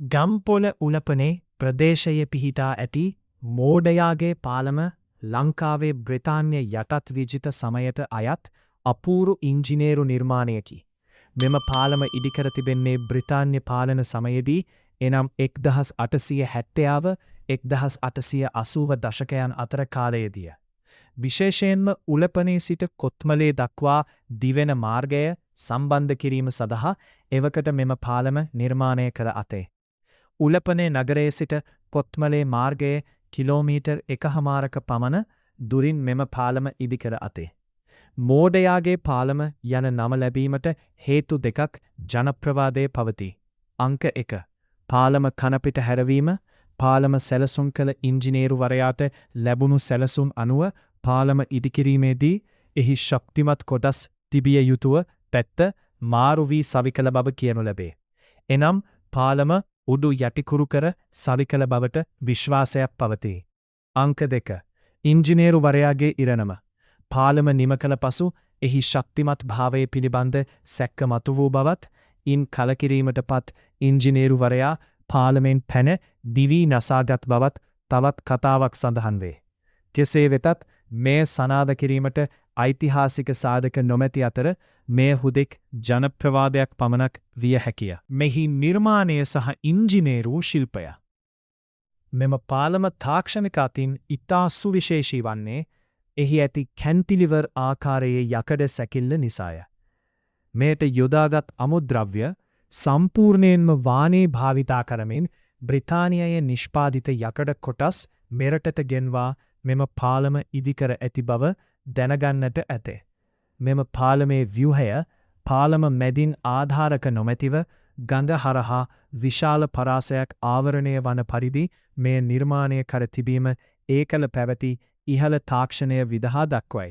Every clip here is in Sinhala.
ගම්පොල උලපනේ ප්‍රදේශයේ පිහිටා ඇති මෝඩයාගේ පාලම ලංකාවේ බ්‍රිතාන්‍ය යටත් විජිත සමයට අයත් අපූරු ඉංජිනේරු නිර්මාණයකි. මෙම පාලම ඉදිකර තිබෙන්නේ බ්‍රිතාන්‍ය පාලන සමයේදී එනම් 1870 1880 දශකයන් අතර කාලයේදිය. විශේෂයෙන්ම උලපනේ සිට කොත්මලේ දක්වා දිවෙන මාර්ගය සම්බන්ධ කිරීම සඳහා එවකට මෙම පාලම නිර්මාණය කර ඇතේ. උලපනේ නගරයේ සිට කොත්මලේ මාර්ගයේ කිලෝමීටර් 1.5ක පමණ දුරින් මෙම පාලම ඉදිකර ඇතේ. මෝඩයාගේ පාලම යන නම ලැබීමට හේතු දෙකක් ජනප්‍රවාදයේ පවතී. අංක 1. පාලම කනපිට හැරවීම. පාලම සැලසුම් කළ ඉංජිනේරුවරයාට ලැබුණු සැලසුම් අනුව පාලම ඉදිකිරීමේදී එහි ශක්තිමත් කොටස් තිබිය යුතුව පැත්ත මාරු වී සවිකළ බව කියනු ලැබේ. එනම් පාලම උඩු යටිකුරු කර සවිකළ බවට විශ්වාසයක් පවතී. අංක 2. ඉංජිනේරුවරයාගේ ඉරණම. පාලම නිම කළ පසු එහි ශක්තිමත් භාවය පිළිබඳ සැක මතු වූ බවත් ඉන් කලකිරීමට පත් ඉංජිනේරුවරයා පාලමෙන් පැන දිවී නසාගත් බවත් තවත් කතාවක් සඳහන් වේ. කෙසේ වෙතත් මේ සනාද කිරීමට ඓතිහාසික සාධක නොමැති අතර මේ හුදෙක් ජනප්‍රවාදයක් පමණක් විය හැකිය. මෙහි නිර්මාණය සහ ඉංජිනේරු ශිල්පය. මෙම පාලම තාක්ෂණික අතින් ඉතා සුවිශේෂී වන්නේ එහි ඇති කැන්ටිලිවර් ආකාරයේ යකඩ සැකිල්ල නිසාය. මෙයට යොදාගත් අමුද්‍රව්‍ය සම්පූර්ණයෙන්ම වානේ භාවිතා කරමින් බ්‍රිතාන්‍යයේ නිෂ්පාදිත යකඩ කොටස් මෙරටට ගෙන්වා මෙම පාලම ඉදිකර ඇති බව දැනගන්නට ඇතේ. මෙම පාලමේ ව්‍යුහය පාලම මැදින් ආධාරක නොමැතිව ගඟ හරහා විශාල පරාසයක් ආවරණය වන පරිදි මේ නිර්මාණය කර තිබීම ඒකල පැවති ඉහළ තාක්ෂණය විදහා දක්වයි.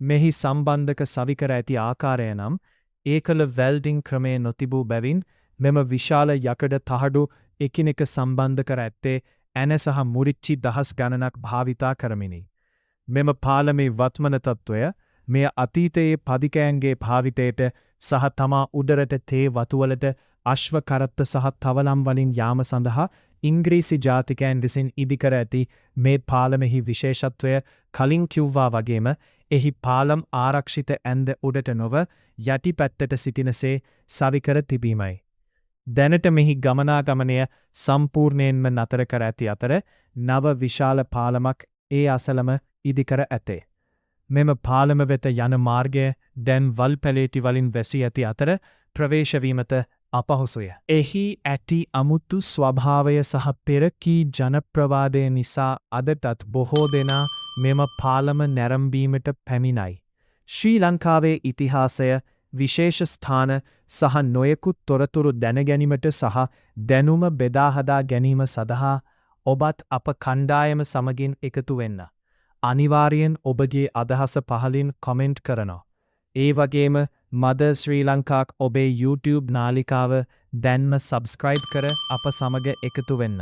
මෙහි සම්බන්ධක සවිකර ඇති ආකාරය නම් ඒකල වෙල්ඩිං ක්‍රමය නොතිබූ බැවින් මෙම විශාල යකඩ තහඩු එකිනෙක සම්බන්ධ කර ඇත්තේ ඇන සහ මුරිච්චි දහස් ගණනක් භාවිතා කරමිනි. මෙම පාලමේ වත්මන තත්ත්වය මෙය අතීතයේ පදිකයන්ගේ භාවිතයට සහ තමා උඩරට තේ වතුවලට අශ්ව කරත්ත සහ තවලම් වලින් යාම සඳහා ඉංග්‍රීසි ජාතිකයන් විසින් ඉදිකර ඇති මේ පාලමෙහි විශේෂත්වය කලින් කිව්වා වගේම එහි පාලම් ආරක්ෂිත ඇන්ද උඩට නොව යටි පැත්තට සිටිනසේ සවිකර තිබීමයි. දැනට මෙහි ගමනාගමනය සම්පූර්ණයෙන්ම නතර කර ඇති අතර නව විශාල පාලමක් ඒ අසලම ඉදිකර ඇතේ. මෙම පාලම වෙත යන මාර්ගය දැන් වල් පැලේටි වලින් වැසී ඇති අතර ප්‍රවේශවීමට අපහසුය. එහි ඇති අමුතු ස්වභාවය සහ පෙරකී ජනප්‍රවාදය නිසා අදටත් බොහෝ දෙනා මෙම පාලම නැරඹීමට පැමිණයි. ශ්‍රී ලංකාවේ ඉතිහාසය විශේෂ ස්ථාන සහ නොයෙකුත් තොරතුරු දැනගැනීමට සහ දැනුම බෙදාහදා ගැනීම සඳහා ඔබත් අප කණ්ඩායම සමගින් එකතු වෙන්න. අනිවාර්යෙන් ඔබගේ අදහස පහලින් කොමෙන්ට් කරනවා. ඒ වගේම මද ශ්‍රී ලංකාක් ඔබේ YouTube නාලිකාව දැන්ම සබස්ක්‍රයිබ් කර අප සමග එකතු වෙන්න.